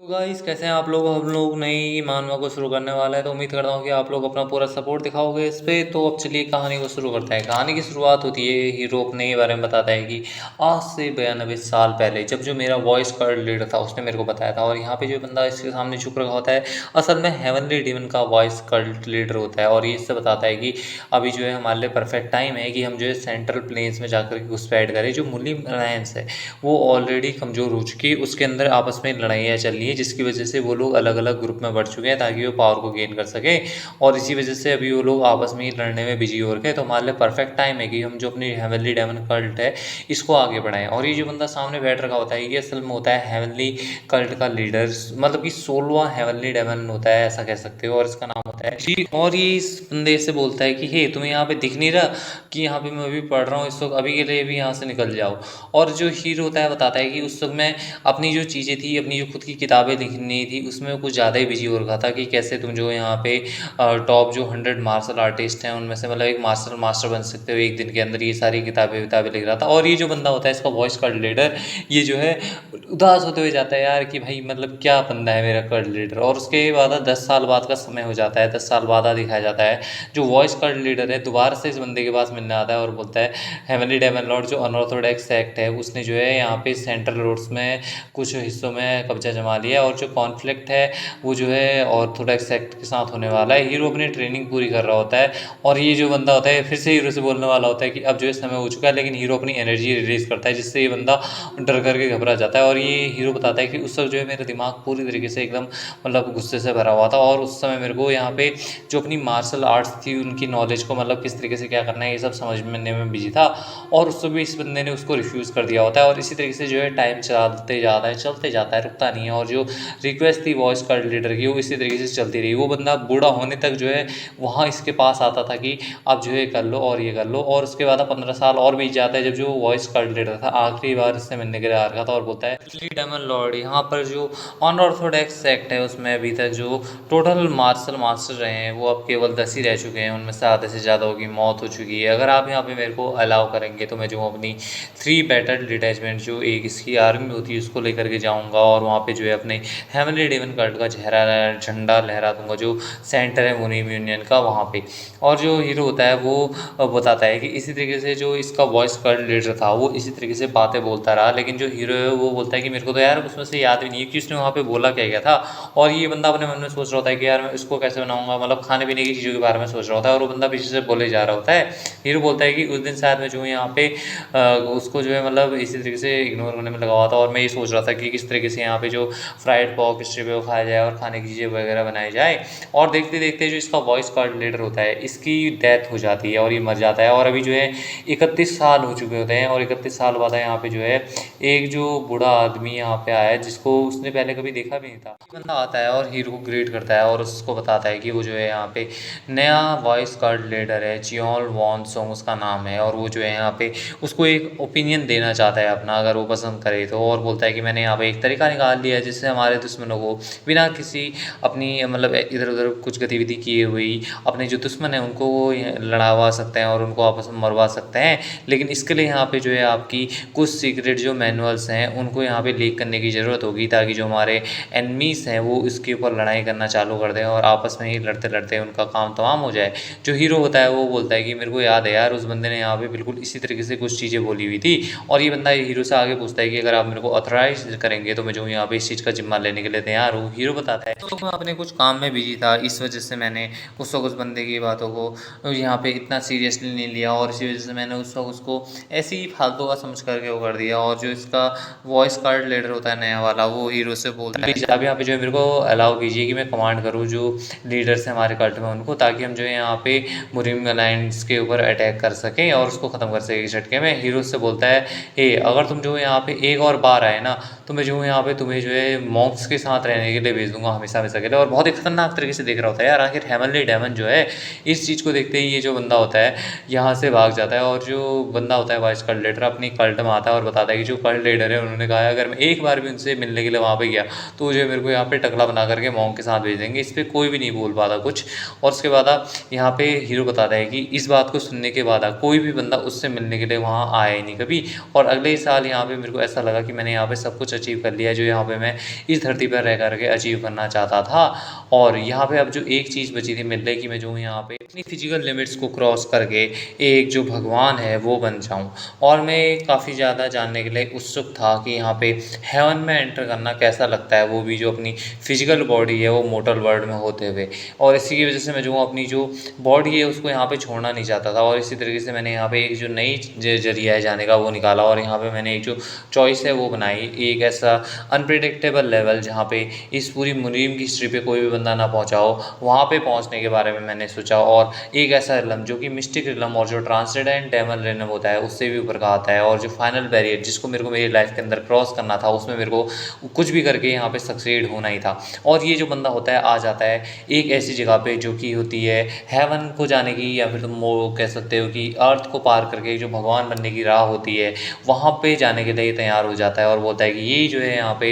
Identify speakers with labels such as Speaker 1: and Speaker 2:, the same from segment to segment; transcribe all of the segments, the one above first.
Speaker 1: तो गाइस कैसे हैं आप लोग। हम लोग नई मानवा को शुरू करने वाले हैं, तो उम्मीद करता हूँ कि आप लोग अपना पूरा सपोर्ट दिखाओगे इस पे। तो अब चलिए कहानी को शुरू करते हैं। कहानी की शुरुआत होती है, हीरो अपने ही बारे में बताता है कि आज से 92 साल पहले जब जो मेरा वॉइस कार्ड लीडर था उसने मेरे को बताया था। और यहाँ पे जो बंदा इसके सामने झुक रखा होता है असल में हेवनली डेमन का वॉइस कार्ड लीडर होता है। और ये इससे बताता है कि अभी जो है हमारे लिए परफेक्ट टाइम है कि हम जो है सेंट्रल प्लेन्स में जाकर के घुसपैठ करें। जो मुस्लिम अलायंस है वो ऑलरेडी कमज़ोर हो चुकी है, उसके अंदर आपस में लड़ाइयाँ चल रही हैं, जिसकी वजह से वो लोग अलग अलग ग्रुप में बढ़ चुके हैं ताकि वो पावर को गेन कर सकें। और इसी वजह से अभी वो लोग आपस में ही लड़ने में बिजी हो रखे हैं। तो हमारे लिए परफेक्ट टाइम है कि हम जो अपनी हेवनली डेमन कल्ट है इसको आगे बढ़ाएं। और ये जो बंदा सामने बैठ रखा होता है ये असल में होता है हेवनली कल्ट का लीडर, मतलब कि 16वां हेवनली डेमन होता है, ऐसा कह सकते हो। और इसका नाम होता है जी। और ये इस बंदे से बोलता है कि हे, तुम्हें यहाँ पे दिख नहीं रहा कि यहाँ पे मैं अभी पढ़ रहा हूँ इस वक्त, अभी के लिए भी यहाँ से निकल जाओ। और जो हीरो होता है बताता है कि उस वक्त मैं अपनी जो चीज़ें थी, अपनी जो खुद की किताबें लिखनी थी उसमें कुछ ज़्यादा ही बिजी हो रखा था कि कैसे तुम जो यहाँ पे टॉप जो 100 मार्शल आर्टिस्ट हैं उनमें से मतलब एक मास्टर बन सकते हो एक दिन के अंदर। ये सारी किताबें विताबें लिख रहा था। और ये जो बंदा होता है इसका वॉइस कार्ड लीडर, ये जो है उदास होते हुए जाता है यार कि भाई मतलब क्या बंदा है मेरा कार्ड लीडर। और उसके बाद 10 साल बाद का समय हो जाता है, 10 साल बाद दिखाया जाता है जो वॉइस कार्ड लीडर है दोबारा से इस बंदे के पास मिलने आता है और बोलता है हेवनली डेमन लॉर्ड जो अनऑर्थोडॉक्स सेक्ट है उसने जो है यहाँ पे सेंट्रल रोड्स में कुछ हिस्सों में कब्जा जमा लिया है। और जो कॉन्फ्लिक्ट है वो जो है ऑर्थोडॉक्स सेक्ट के साथ होने वाला है। हीरो अपनी ट्रेनिंग पूरी कर रहा होता है और ये जो बंदा होता है फिर से हीरो से बोलने वाला होता है कि अब जो है समय हो चुका है, लेकिन हीरो अपनी एनर्जी रिलीज करता है जिससे ये बंदा डर करके घबरा जाता है। और ये हीरो बताता है कि उस वक्त जो है मेरा दिमाग पूरी तरीके से एकदम मतलब गुस्से से भरा हुआ था और उस समय मेरे को यहाँ पे जो अपनी मार्शल आर्ट्स थी उनकी नॉलेज को मतलब किस तरीके से क्या करना है ये सब समझने में बिजी था। और उस समय इस बंदे ने उसको रिफ्यूज़ कर दिया होता है। और इसी तरीके से जो है टाइम चलते जाता है रुकता नहीं है। और जो रिक्वेस्ट थी वॉइस कार्ड लीडर की वो इसी तरीके से चलती रही। वो बंदा बूढ़ा होने तक जो है वहाँ इसके पास आता था कि आप जो है कर लो और ये कर लो। और उसके बाद 15 साल और बीत जाता है जब जो वॉइस कार्ड लीडर था आखिरी बार इससे मिलने के लिए आ रखा था और बोलता है डेमन लॉर्ड यहाँ पर जो अनऑर्थोडॉक्स सेक्ट है उसमें अभी तक जो टोटल मार्शल मास्टर रहे हैं वो अब केवल 10 ही रह चुके हैं, उनमें से आधे से ज़्यादा की मौत हो चुकी है। अगर आप यहाँ पे मेरे को अलाउ करेंगे तो मैं जो अपनी 3 बैटल डिटैचमेंट जो एक इसकी आर्मी होती है उसको लेकर के जाऊँगा और वहाँ पे जो है अपने हेवनली डेमन कार्ड का झंडा लहरा दूंगा जो सेंटर है मुनीम यूनियन का वहाँ पे। और जो हीरो होता है वो बताता है कि इसी तरीके से जो इसका वॉइस कार्ड लीडर था वो इसी तरीके से बातें बोलता रहा, लेकिन जो हीरो है वो बोलता है कि मेरे को तो यार उसमें से याद भी नहीं है कि उसने वहाँ पे बोला क्या क्या था। और ये बंदा अपने मन में सोच रहा होता है कि यार मैं इसको कैसे बनाऊंगा, मतलब खाने पीने की चीज़ों के बारे में सोच रहा होता है और वो बंदा पीछे से बोले जा रहा होता है। हीरो बोलता है कि उस दिन शायद मैं जो यहाँ पे उसको जो है मतलब इसी तरीके से इग्नोर करने में लगा हुआ था और मैं ये सोच रहा था कि किस तरीके से यहाँ पे जो फ्राइड पॉक स्ट्रिप है वो खाया जाए और खाने की चीज़ें वगैरह बनाई जाए। और देखते देखते जो इसका वॉइस कार्ड लीडर होता है इसकी डेथ हो जाती है और ये मर जाता है। और अभी जो है 31 साल हो चुके होते हैं और 31 साल बाद यहाँ पे जो है एक जो बूढ़ा आदमी यहाँ पे आया है जिसको उसने पहले कभी देखा भी नहीं था। बंदा आता है और हीरो को ग्रीट करता है और उसको बताता है कि वो जो है यहाँ पे नया वॉइस कार्ड लीडर है, चियोल वॉन सोंग उसका नाम है। और वो जो है यहाँ पे उसको एक ओपिनियन देना चाहता है अपना, अगर वो पसंद करे तो। और बोलता है कि मैंने यहाँ पे एक तरीका निकाल लिया है जिससे हमारे दुश्मनों को बिना किसी अपनी मतलब इधर उधर कुछ गतिविधि किए हुई अपने जो दुश्मन हैं उनको लड़ावा सकते हैं और उनको आपस में मरवा सकते हैं। लेकिन इसके लिए यहाँ पे जो है आपकी कुछ सीक्रेट जो मैनुअल्स हैं उनको यहाँ पे लीक करने की ज़रूरत होगी ताकि जो हमारे एनमीज़ हैं वो इसके ऊपर लड़ाई करना चालू कर दें और आपस में ही लड़ते लड़ते उनका काम तमाम हो जाए। जो हीरो होता है वो बोलता है कि मेरे को याद है यार उस बंदे ने यहाँ पे बिल्कुल इसी तरीके से कुछ चीज़ें बोली हुई थी। और ये बंदा हीरो से आगे पूछता है कि अगर आप मेरे को ऑथराइज करेंगे तो मैं जो यहाँ पे इस चीज़ का जिम्मा लेने के लिए तैयार हूँ। हीरो बताता है तो मैं अपने कुछ काम में बिजी था, इस वजह से मैंने उस वक्त उस बंदे की बातों को यहाँ पे इतना सीरियसली नहीं लिया और इसी वजह से मैंने उस वक्त उसको ऐसे ही फालतू का समझ करके वो कर दिया। और जो इसका वॉइस कार्ड लीडर होता है नया वाला वो हीरो से बोलता है आप यहाँ पे जो है मेरे को अलाउ कीजिए कि मैं कमांड करूँ जो लीडर्स हैं हमारे कल्ट में उनको, ताकि हम जो है यहाँ पे मुरीम अलायंस के ऊपर अटैक कर सकें और उसको ख़त्म कर सकें झटके में। हीरो से बोलता है हे, अगर तुम जो है यहाँ पे एक और बार आए ना तो मैं जो हूँ यहाँ पे तुम्हें जो है मॉन्क्स के साथ रहने के लिए भेज दूंगा हमेशा हमेशा के लिए। और बहुत ही खतरनाक तरीके से देख रहा होता है यार, आखिर हेवनली डेमन जो है इस चीज़ को देखते ही ये जो बंदा होता है यहाँ से भाग जाता है। और जो बंदा होता है वाइस कल्ट लीडर अपनी कल्ट में आता है और बताता है कि जो कल्ट लीडर है उन्होंने कहा है अगर मैं एक बार भी उनसे मिलने के लिए वहाँ पे गया तो जो है मेरे को यहाँ पे टकला बना करके मॉन्क के साथ भेज देंगे। इस पर कोई भी नहीं बोल पाता कुछ। और उसके बाद यहाँ पे हीरो बताता है कि इस बात को सुनने के बाद कोई भी बंदा उससे मिलने के लिए वहाँ आया ही नहीं कभी। और अगले ही साल यहाँ पे मेरे को ऐसा लगा कि मैंने यहाँ पे सब कुछ अचीव कर लिया है, जो यहाँ पे मैं इस धरती पर रह कर के अचीव करना चाहता था। और यहाँ पे अब जो एक चीज़ बची थी मेरे लिए कि मैं जो हूँ यहाँ पे अपनी फिजिकल लिमिट्स को क्रॉस करके एक जो भगवान है वो बन जाऊँ। और मैं काफ़ी ज़्यादा जानने के लिए उत्सुक था कि यहाँ पे हेवन में एंटर करना कैसा लगता है, वो भी जो अपनी फिजिकल बॉडी है वो मोटल वर्ल्ड में होते हुए। और इसी की वजह से मैं जो हूँ अपनी जो बॉडी है उसको यहाँ पे छोड़ना नहीं चाहता था। और इसी तरीके से मैंने यहाँ पे एक जो नई जरिया है जाने का वो निकाला, और यहाँ पे मैंने एक जो चॉइस है वो बनाई, एक ऐसा अनप्रिडिक्टेबल लेवल जहाँ पे इस पूरी मुनीम की हिस्ट्री पे कोई भी बंदा ना पहुँचा हो, वहाँ पे पहुँचने के बारे में मैंने सोचा। और एक ऐसा रिलम जो कि मिस्टिक रिलम और जो ट्रांसडेंडेंट डेमन रिलम होता है उससे भी ऊपर का आता है, और जो फाइनल बैरियर जिसको मेरे को मेरी लाइफ के अंदर क्रॉस करना था उसमें मेरे को कुछ भी करके यहाँ पे सक्सीड होना ही था। और ये जो बंदा होता है आ जाता है एक ऐसी जगह पे जो कि होती है हेवन को जाने की, या फिर तुम वो कह सकते हो कि अर्थ को पार करके जो भगवान बनने की राह होती है वहाँ पे जाने के लिए तैयार हो जाता है। और बोलता है कि यही जो है यहाँ पे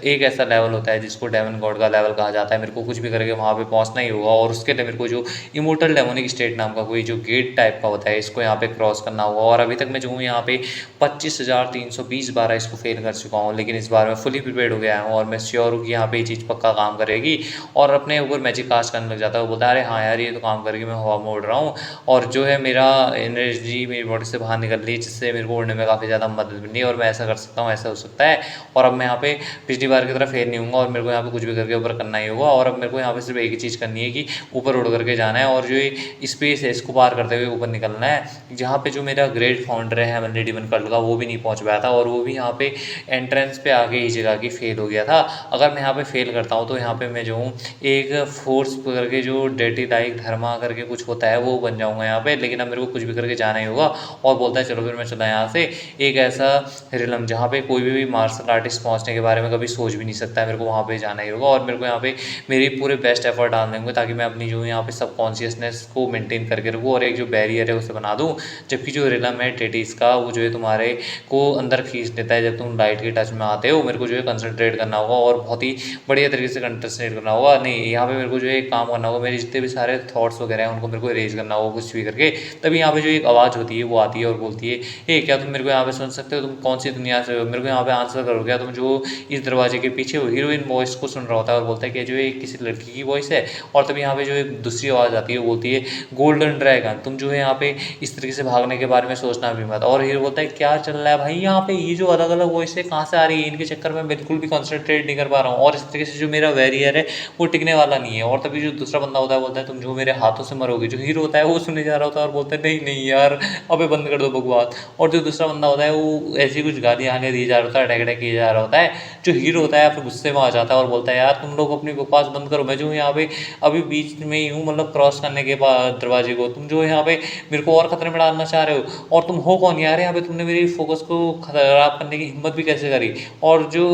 Speaker 1: एक ऐसा लेवल होता है जिसको डेमन गॉड का लेवल कहा जाता है, मेरे को कुछ भी करके वहाँ पे पहुँचना ही होगा। और उसके लिए मेरे को जो इमोर्टल डेमोनिक स्टेट नाम का कोई जो गेट टाइप का होता है इसको यहाँ पे क्रॉस करना होगा। और अभी तक मैं जो हूँ यहाँ पे 25,320 बार इसको फेल कर चुका हूँ, लेकिन इस बार मैं फुली प्रिपेयर्ड हो गया हूँ और मैं श्योर हूँ कि यहाँ पे ये चीज़ पक्का काम करेगी। और अपने ऊपर मैजिक कास्ट करने लग जाता है, वो बोलता है अरे हाँ यार ये तो काम करेगी, मैं हवा में उड़ रहा हूँ। और जो है मेरा एनर्जी मेरी बॉडी से बाहर निकल रही है जिससे मेरे को उड़ने में काफ़ी ज़्यादा मदद मिली है, और मैं ऐसा कर सकता हूँ, ऐसा हो सकता है। और अब मैं यहाँ पे पिछली बार की तरह फेल नहीं हूँगा, और मेरे को यहाँ पे कुछ भी करके ऊपर करना ही होगा। और अब मेरे को यहाँ पे सिर्फ एक ही चीज़ करनी है कि ऊपर उड़ करके जाना है, और जो ये स्पेस है इसको पार करते हुए ऊपर निकलना है, जहाँ पे जो मेरा ग्रेट फाउंडर है हेवनली डिमन कर्ल का वो भी नहीं पहुँच पाया था, और वो भी यहाँ पे एंट्रेंस पे आके ही जगह की फेल हो गया था। अगर मैं यहाँ पे फेल करता हूँ तो यहाँ पे मैं जो हूँ एक फोर्स करके जो डेटी लाइक धर्मा करके कुछ होता है वो बन जाऊँगा यहाँ पे। लेकिन अब मेरे को कुछ भी करके जाना ही होगा। और बोलता है चलो फिर मैं चला यहाँ से एक ऐसा रिलम जहाँ पे कोई भी मार्शल आर्टिस्ट पहुँचने के बारे में कभी सोच भी नहीं सकता है, मेरे को वहाँ पे जाना ही होगा। और मेरे को यहाँ पे मेरी पूरे बेस्ट एफर्ट डालने होंगे ताकि मैं अपनी जो यहाँ पे सब कॉन्शियसनेस को मेंटेन करके रखूँ और एक जो बैरियर है उसे बना दूँ। जबकि जो रिलम है टेटिस का वो जो है तुम्हारे को अंदर खींच लेता है जब तुम लाइट के टच में आते हो। मेरे को जो है कंसंट्रेट करना होगा और बहुत ही बढ़िया तरीके से कंसंट्रेट करना होगा। नहीं यहाँ पे मेरे को जो है एक काम करना होगा, मेरे जितने भी सारे थॉट्स वगैरह हैं उनको मेरे को इरेज करना होगा कुछ भी करके। तभी यहाँ पे जो एक आवाज़ होती है वो आती है और बोलती है ए क्या तुम मेरे को यहाँ पे सुन सकते हो, तुम कौन सी दुनिया से हो, मेरे को यहाँ पे आंसर करो क्या। तुम जो इस दरवाजे के पीछे हो हीरोइन वॉइस को सुन रहा होता है और बोलता है कि जो है किसी लड़की की वॉइस है। और तभी यहाँ पे जो एक दूसरी आवाज़ आती है वो बोलती है गोल्डन ड्रैगन, तुम जो है यहाँ पे इस तरीके से भागने के बारे में सोचना भी मत। और हीरो बोलता है क्या चल रहा है भाई यहाँ पे, ये जो अलग अलग वॉइस है कहाँ से आ रही है, इनके चक्कर में बिल्कुल भी कॉन्सेंट्रेट नहीं कर पा रहा हूँ, और इस तरीके से जो मेरा बैरियर है वो टिकने वाला नहीं है। और तभी जो दूसरा बंदा होता है बोलता है तुम जो मेरे हाथों से मरोगे। जो हीरो होता है वो सुनने जा रहा होता है और बोलता है नहीं नहीं यार अबे बंद कर दो बकवास। और जो दूसरा बंदा होता है वो ऐसी कुछ गालियाँ दिए जा रहा होता है, अटैक अटैक किया जा रहा होता है। जो हीरो होता है फिर गुस्से में आ जाता है और बोलता है यार तुम लोग अपनी बकवास बंद करो, मैं जो यहाँ पे अभी बीच में ही हूँ, मतलब क्रॉस करने के बाद दरवाजे को, तुम जो यहाँ पे मेरे को और खतरे में डालना चाह रहे हो। और तुम हो कौन यार यहाँ पे, तुमने मेरी फोकस को खराब करने की हिम्मत भी कैसे करी। और जो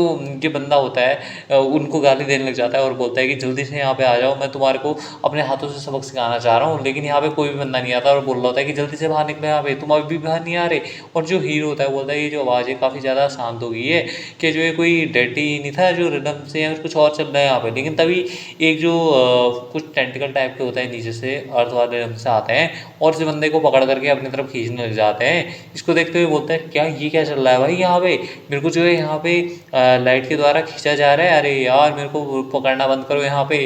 Speaker 1: ये बंदा होता है उनको गाली देने लग जाता है और बोलता है कि जल्दी से यहाँ पे आ जाओ, मैं तुम्हारे को अपने हाथों से सबक सिखाना चाह रहा हूँ। लेकिन यहाँ पे कोई भी बंदा नहीं आता और बोल रहा होता है कि जल्दी से बाहर निकलो यहाँ पे, तुम अभी भी बाहर नहीं आ रहे। और जो हीरो होता है बोलता है ये जो आवाज़ है काफ़ी ज़्यादा शांत हो गई है, कि जो है कोई डर्टी नहीं था जो रिदम से या कुछ और चल रहा है यहाँ पे। लेकिन तभी एक जो कुछ टेंटिकल टाइप के होता है नीचे से अर्थ वाले रिदम से आते हैं और इस बंदे को पकड़ करके अपनी तरफ खींचने लग जाते हैं। इसको देखते हुए बोलता है क्या ये क्या चल रहा है भाई यहाँ पे, मेरे को जो है यहाँ पे लाइट के द्वारा खींचा जा रहा है, अरे यार मेरे को पकड़ना बंद करो यहाँ पे।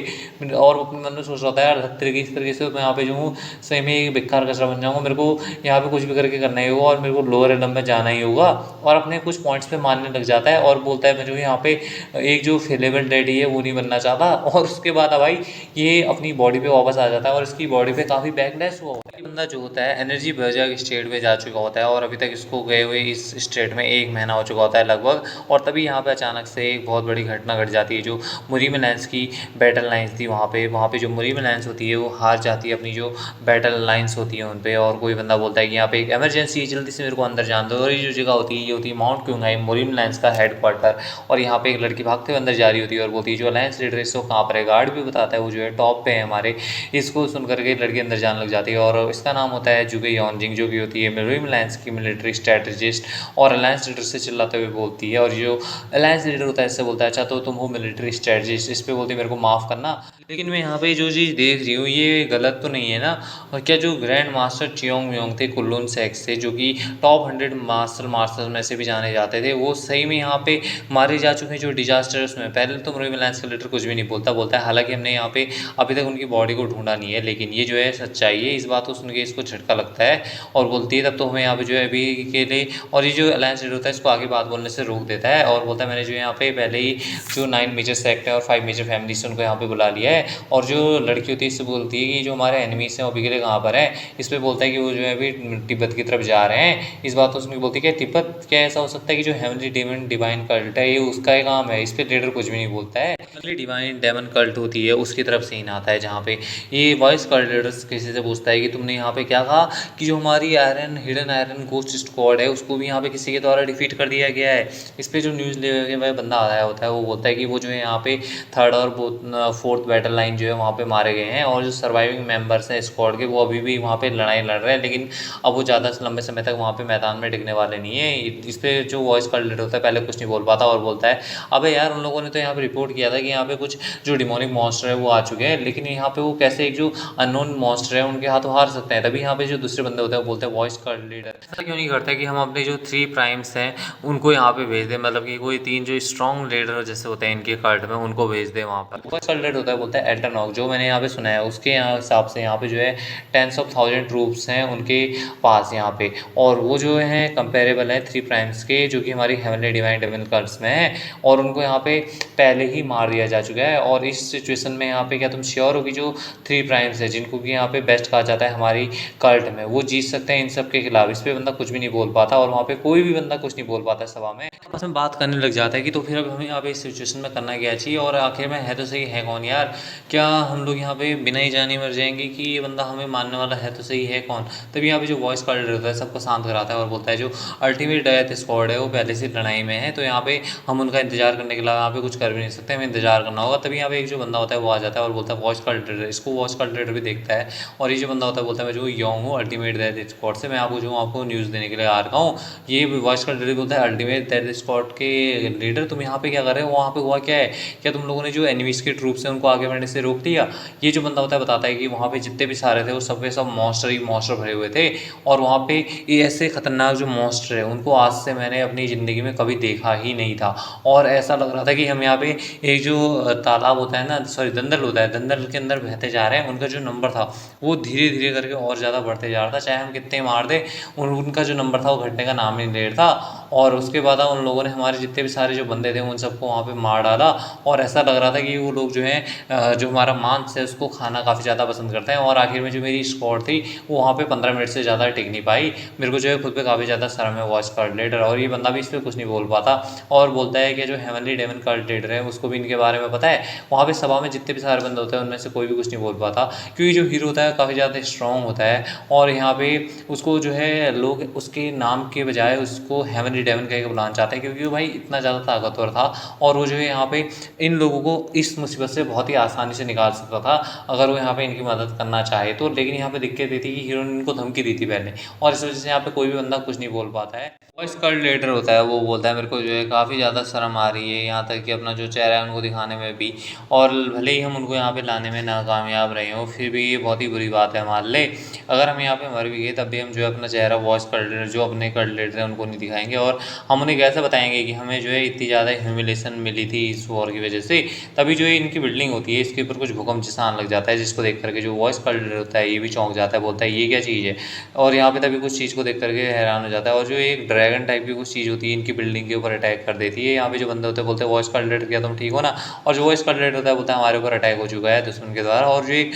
Speaker 1: और अपने मन में सोच रहा था यार इस तरीके से मैं यहाँ पे जो हूँ सही में एक बेकार कचरा बन जाऊँगा, मेरे को यहाँ पे कुछ भी करके करना ही होगा और मेरे को लोअर एलम में जाना ही होगा। और अपने कुछ पॉइंट्स पे मानने लग जाता है और बोलता है मैं जो यहाँ पे एक जो फेलेबल डैडी है वो नहीं बनना चाहता। और उसके बाद भाई ये अपनी बॉडी पे वापस आ जाता है और इसकी बॉडी पे काफ़ी बैकलैश हुआ होता है। बंदा जो होता है एनर्जी बर्जर स्टेट में जा चुका होता है और अभी तक इसको गए हुए इस स्टेट में 1 महीना हो चुका होता है लगभग। और तभी यहाँ पे अचानक से एक बहुत बड़ी घटना घट जाती है। जो मुरीम लाइन्स की बैटल लाइन्स थी वहाँ पे जो मुरीम लाइन्स होती है वो हार जाती है अपनी जो बैटल लाइन्स होती है उन पर। और कोई बंदा बोलता है कि यहाँ पे एक इमरजेंसी है, जल्दी से मेरे को अंदर जान दो। और ये जो जगह होती है ये होती है माउंट क्यूंगाई, मुरीम लाइन्स का हेड क्वार्टर। और यहाँ पे एक लड़की भागते हुए अंदर जा रही होती है और बोलती है जो अलायंस लीडर इसको कहाँ पर है, गार्ड भी बताता है वो जो है टॉप पे है हमारे। इसको सुन करके लड़की अंदर जाने लग जाती है और इसका नाम होता है जुगे यॉन्जिंग, जो कि होती है मुरीम लाइन्स की मिलिट्री स्ट्रेटजिस्ट। और अलायंस लीडर से चिल्लाते हुए बोलती है, और जो अलायंस लीडर होता है इससे बोलता है अच्छा तो तुम हो मिलिट्री स्ट्रेटजिस्ट, इस पर बोलती है मेरे को माफ़ करना लेकिन मैं यहाँ पे जो चीज़ देख रही हूँ ये गलत तो नहीं है ना? और क्या जो ग्रैंड मास्टर चियोंग मियोंग थे कुल्लून सेक्स से, जो कि टॉप 100 मास्टर मार्शल में से भी जाने जाते थे, वो सही में यहाँ पे मारे जा चुके हैं जो डिजास्टर उसमें। पहले तो मुरली लाइन्स का लीडर कुछ भी नहीं बोलता है हालांकि हमने यहाँ पे अभी तक उनकी बॉडी को ढूंढा नहीं है, लेकिन ये जो है सच्चाई है, इस बात को सुन के इसको झटका लगता है और बोलती है तब तो हमें यहाँ पे जो है अभी के लिए, और ये जो अलायंस लीडर होता है इसको आगे बात बोलने से रोक देता है और बोलता है मैंने जो यहाँ पे पहले ही जो 9 मेजर सेक्ट है और 5 मेजर फैमिलीज से उनको यहाँ पे बुला लिया है। और जो लड़की होती है इससे बोलती है कि जो हमारे एनिमीज हैं अभी के लिए कहाँ पर है। इस पर बोलता है कि वो जो है अभी तिब्बत की तरफ जा रहे हैं। इस बात को सुन के बोलती है कि तिब्बत क्या ऐसा हो सकता है कि जो हेवनली डेमन डिवाइन कल्ट है ये उसका ही काम है। इस पर लीडर कुछ भी नहीं बोलता है। हेवनली डिवाइन डेमन कल्ट होती है उसकी तरफ से ही आता है, जहाँ पे ये वॉइस कल्ट लीडर्स किसी से पूछता है कि तुमने यहाँ पे क्या कहा कि जो हमारी iron hidden iron ghost squad है उसको भी यहाँ पे किसी के द्वारा डिफीट कर दिया गया है। इस पर जो न्यूज़ ले वह बंदा आया होता है वो बोलता है कि वो जो है यहाँ पे थर्ड और फोर्थ बैटल लाइन जो है वहाँ पे मारे गए हैं और जो सर्वाइविंग मेंबर्स हैं स्क्वाड के वो अभी भी वहाँ पे लड़ाई लड़ रहे हैं, लेकिन अब वो ज़्यादा लंबे समय तक वहाँ पे मैदान में टिकने वाले नहीं है। इस पर जो वॉइस कॉल लीडर होता है पहले कुछ नहीं बोल पाता और बोलता है अबे यार उन लोगों ने तो यहाँ पे रिपोर्ट किया था कि यहाँ पे कुछ जो डिमोनिक मॉन्स्टर है वो आ चुके हैं, लेकिन यहाँ पे वो कैसे एक जो अननोन मॉन्स्टर है उनके हाथों हार सकते हैं। तभी यहाँ पे जो दूसरे बंदे होते हैं वो बोलते हैं वॉइस कॉल लीडर ऐसा क्यों नहीं करता कि हम अपने जो 3 प्राइम्स हैं उनको यहाँ पे भेज दें, मतलब कि कोई 3 जो स्ट्रॉन्ग लीडर जैसे होते हैं इनके कार्ड में उनको भेज दें वहाँ पर। वॉइस कॉल लीडर होता है बोलता है एल्टरनॉक, जो मैंने यहाँ पे सुना है उसके यहाँ हिसाब से यहाँ पे जो है 10,000 ट्रूप्स हैं उनके पास यहाँ पे, और वो जो है कंपेरेबल है 3 प्राइम्स के जो कि हमारी हेवनली डिवाइन डेविल कल्ट्स में है, और उनको यहाँ पे पहले ही मार दिया जा चुका है। और इस सिचुएशन में यहाँ पे क्या तुम श्योर हो कि जो 3 प्राइम्स है जिनको कि यहाँ पे बेस्ट कहा जाता है हमारी कल्ट में, वो जीत सकते हैं इन सब के खिलाफ? इस पर बंदा कुछ भी नहीं बोल पाता और वहाँ पे कोई भी बंदा कुछ नहीं बोल पाता सभा में, आपस में बात करने लग जाता है कि तो फिर अब हमें यहाँ पे इस सिचुएशन में करना क्या चाहिए और आखिर में है तो सही है कौन यार? क्या हम लोग यहाँ पे बिना ही जाने मर जाएंगे कि ये बंदा हमें मानने वाला है तो सही है कौन? तभी यहाँ पे जो वॉइस कॉल रहता है सबको शांत कराता है और बोलता है जो अल्टीमेट डेथ स्क्वाड है वो पहले से लड़ाई में है, तो यहाँ पे हम उनका इंतजार करने के अलावा यहाँ पे कुछ कर भी नहीं सकते, हमें इंतजार करना होगा। तभी यहाँ पे एक जो बंदा होता है वो आ जाता है और बोलता है वॉइस कॉल लीडर, इसको वॉइस कॉल लीडर भी देखता है और ये जो बंदा होता है बोलता है मैं जो योंग हूँ अल्टीमेट डेथ स्क्वाड से, मैं आपको न्यूज़ देने के लिए आ रहा हूँ। ये वॉइस कॉल लीडर बोलता है अल्टीमेट डेथ स्क्वाड के लीडर तुम यहाँ पे क्या कर रहे हो, वहाँ पे हुआ क्या है? क्या तुम लोगों ने जो एनिमीज के ट्रूप्स हैं उनको आगे बढ़ने से रोक दिया? ये जो बंदा होता है बताता है कि वहाँ पे जितने भी सारे थे वो सब के सब मॉन्स्टर ही मॉन्स्टर भरे हुए थे, और वहाँ पे ये ऐसे खतरनाक जो मॉन्स्टर है उनको आज से मैंने अपनी ज़िंदगी में कभी देखा ही नहीं था। और ऐसा लग रहा था कि हम यहाँ पे एक जो तालाब होता है ना, सॉरी दंदल होता है, दंदल के अंदर बहते जा रहे हैं। उनका जो नंबर था वो धीरे धीरे करके और ज़्यादा बढ़ते जा रहा था, चाहे हम कितने मार दें उनका जो नंबर था वो घटने का नाम नहीं ले रहा था। और उसके बाद उन लोगों ने हमारे जितने भी सारे जो बंदे थे उन सबको वहाँ पे मार डाला, और ऐसा लग रहा था कि वो लोग जो है जो हमारा मांस है उसको खाना काफ़ी ज़्यादा पसंद करते हैं। और आखिर में जो मेरी स्क्वाड थी वो वहाँ पे 15 मिनट से ज़्यादा टिक नहीं पाई। मेरे को जो है खुद पे काफ़ी ज़्यादा शर्म है वॉइस कॉल लीडर, और ये बंदा भी इस पर कुछ नहीं बोल पाता और बोलता है कि जो हेवनली डेमन कॉल लीडर है उसको भी इनके बारे में पता है। वहाँ पे सभा में जितने भी सारे बंदे होते हैं उनमें से कोई भी कुछ नहीं बोल पाता, क्योंकि जो हीरो होता है काफ़ी ज़्यादा स्ट्रॉन्ग होता है और यहाँ पे उसको जो है लोग उसके नाम के बजाय उसको हेवनली डेमन कह के बुलाना चाहते हैं, क्योंकि वो भाई इतना ज़्यादा ताकतवर था और वो जो है यहाँ पे इन लोगों को इस मुसीबत से बहुत ही आसानी से निकाल सकता था अगर वो यहाँ पे इनकी मदद करना चाहे तो। लेकिन यहाँ पे दिक्कत ये थी कि हीरो ने इनको धमकी दी थी पहले, और इस वजह से यहाँ पे कोई भी बंदा कुछ नहीं बोल पाता है। वॉइस कॉल लीडर होता है वो बोलता है मेरे को जो है काफ़ी ज़्यादा शर्म आ रही है यहाँ तक कि अपना जो चेहरा है उनको दिखाने में भी, और भले ही हम उनको यहाँ पे लाने में नाकामयाब रहे हो फिर भी ये बहुत ही बुरी बात है हमारे लिए। अगर हम यहाँ पे मर भी गए तब भी हम जो है अपना चेहरा वॉइस कॉल लीडर जो अपने कॉल लीडर है उनको नहीं दिखाएंगे, और हम उन्हें कैसे बताएंगे कि हमें जो है इतनी ज़्यादा ह्यूमिलेशन मिली थी इस वॉर की वजह से। तभी जो है इनकी बिल्डिंग होती है इसके ऊपर कुछ भूकंप जैसा आने लग जाता है, जिसको देख करके जो वॉइस कॉल लीडर होता है ये भी चौंक जाता है, बोलता है ये क्या चीज़ है। और यहाँ पे तभी कुछ चीज़ को देख करके हैरान हो जाता है, और जो एक ड्रैगन टाइप की कुछ चीज़ होती है इनकी बिल्डिंग के ऊपर अटैक कर देती है। यहाँ पे जो बंदे होते हैं बोलते हैं वॉइस कॉल लीडर क्या तुम ठीक हो ना? और जो वॉइस कॉल लीडर होता है बोलता है हमारे ऊपर अटैक हो चुका है दुश्मन के द्वारा। और जो एक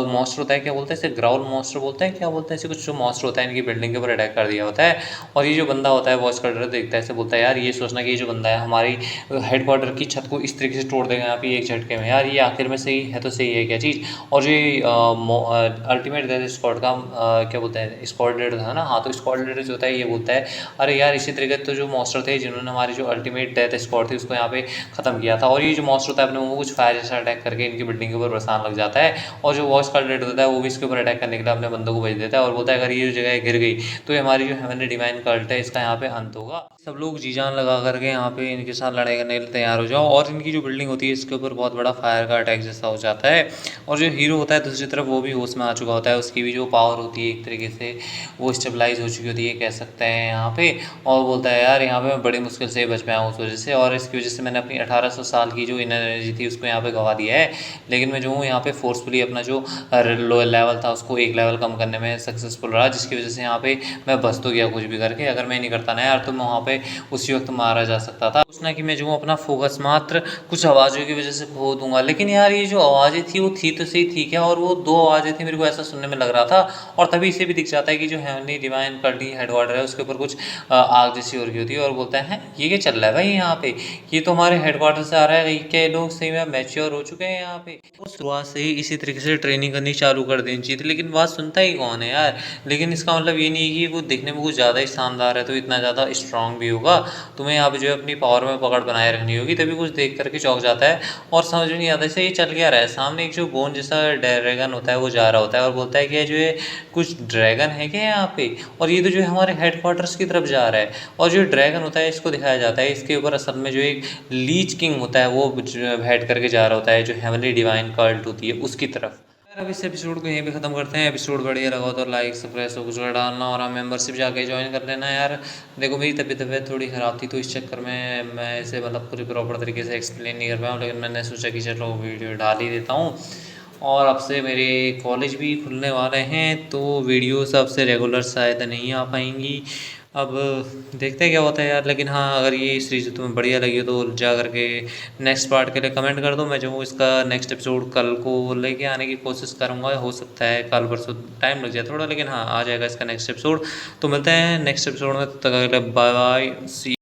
Speaker 1: मॉन्स्टर होता है क्या बोलते हैं इसे, ग्राउल मॉन्स्टर बोलते हैं क्या बोलते हैं, ऐसे कुछ जो मॉन्स्टर होता है इनकी बिल्डिंग के ऊपर अटैक कर दिया होता है। और ये जो बंदा होता है वॉइस कॉल लीडर देखता है ऐसे बोलता है यार ये सोचना कि ये जो बंदा है हमारी हेडक्वार्टर की छत को इस तरीके से तोड़ देगा यहाँ पे एक झटके में, यार ये आखिर में सही है तो सही है क्या चीज़। और जो अल्टीमेट डेथ स्क्वाड का क्या बोलते हैं स्क्वाड लीडर था ना, हाँ तो स्क्वाड लीडर जो होता है ये बोलता है अरे यार इसी तरीके तो जो मॉन्स्टर थे जिन्होंने हमारी जो अल्टीमेट डेथ स्क्वाड थी उसको यहाँ पे ख़त्म किया था। और ये जो मॉन्स्टर होता है अपने मुँह कुछ फायर जैसा अटैक करके इनकी बिल्डिंग के ऊपर बरसाने लग जाता है, और जो वॉइस कॉल लीडर होता है वो भी इसके ऊपर अटैक करने के लिए अपने बंदों को भेज देता है और बोलता है अगर ये जगह गिर गई तो ये हमारी जो हेवनली डिवाइन कल्ट है इसका यहाँ पे अंत होगा। सब लोग जी जान लगा करके यहाँ पे इनके साथ लड़ाई करने के लिए तैयार हो जाओ, और इनकी जो बिल्डिंग होती है इसके ऊपर बहुत बड़ा फायर का अटैक जैसा हो जाता है। और जो हीरो होता है दूसरी तरफ वो भी होश में आ चुका होता है, उसकी भी जो पावर होती है एक तरीके से वो स्टेबलाइज हो चुकी होती है कह सकते हैं यहाँ पे। और बोलता है यार यहाँ पे मैं बड़ी मुश्किल से बच पाया हूँ उस वजह से, और इसकी वजह से मैंने अपनी 1800 साल की जो इनर एनर्जी थी उसको यहाँ पे गवा दिया है। लेकिन मैं जो हूँ यहाँ पे फोर्सफुली अपना जो लोअर लेवल था उसको एक लेवल कम करने में सक्सेसफुल रहा, जिसकी वजह से यहाँ पे मैं बच तो गया कुछ भी करके। अगर मैं नहीं करता ना यार तो मैं वहाँ पे उसी वक्त मारा जा सकता था। उसने कि मैं जो हूँ अपना फोकस मात्र कुछ आवाज़ों की वजह से खो दूंगा। लेकिन यार ये जो आवाज़ें थी वो थी तो सही थी क्या, और वो दो आवाज़ें थी मेरे को ऐसा सुनने में लग रहा था। और तभी इसे भी दिख जाता है कि जो हेवनली डिवाइन कल्टी हेडक्वार्टर है उसके ऊपर कुछ आग जैसी हो रही होती है, और बोलता है ये क्या चल रहा है भाई यहाँ पे, ये तो हमारे हेडक्वार्टर से आ रहा है, क्या ये लोग सही में मैच्योर हो चुके हैं यहाँ पे। वो शुरुआत से ही इसी तरीके से ट्रेनिंग करनी चालू कर देनी चाहिए थी, लेकिन बात सुनता ही कौन है यार। लेकिन इसका मतलब ये नहीं है कि वो दिखने में कुछ ज़्यादा ही शानदार है तो इतना ज़्यादा स्ट्रांग भी होगा। तुम्हें यहाँ पे जो है अपनी पावर में पकड़ बनाए रखनी होगी, तभी कुछ देख करके चौंक जाता है और समझ में नहीं आता इसे ये चल क्या रहा है। सामने एक जो गोन जैसा ड्रैगन होता है वो जा रहा होता है और बोलता है कि ये जो है कुछ ड्रैगन है क्या यहाँ पे, और ये तो जो है हमारे हेडक्वार्टर्स की तरफ जा रहा है। और जो ड्रैगन होता है इसको दिखाया जाता है, इसके ऊपर असल में जो एक लीच किंग होता है वो बैठ करके जा रहा होता है, जो हेवनली डिवाइन कल्ट होती है उसकी तरफ। अब इस एपिसोड को यहीं पे ख़त्म करते हैं। एपिसोड बढ़िया लगा हो तो लाइक सब्सक्राइब सब कुछ कर डालना, और आप मेंबरशिप जाके ज्वाइन कर लेना यार। देखो मेरी तबीयत थोड़ी ख़राब थी तो इस चक्कर में मैं इसे मतलब पूरी प्रॉपर तरीके से एक्सप्लेन नहीं कर पाया हूँ, लेकिन मैंने सोचा कि चलो वीडियो डाल ही देता हूँ। और अब से मेरे कॉलेज भी खुलने वाले हैं तो वीडियोस अब से रेगुलर शायद नहीं आ पाएंगी। अब देखते हैं क्या होता है यार। लेकिन हाँ, अगर ये सीरीज़ तुम्हें बढ़िया लगी तो जा करके नेक्स्ट पार्ट के लिए कमेंट कर दो। मैं जो हूँ इसका नेक्स्ट एपिसोड कल को लेके आने की कोशिश करूँगा। हो सकता है कल परसों टाइम लग जाए थोड़ा, लेकिन हाँ आ जाएगा इसका नेक्स्ट एपिसोड। तो मिलते हैं नेक्स्ट एपिसोड में, तब तक बाय बाय सी।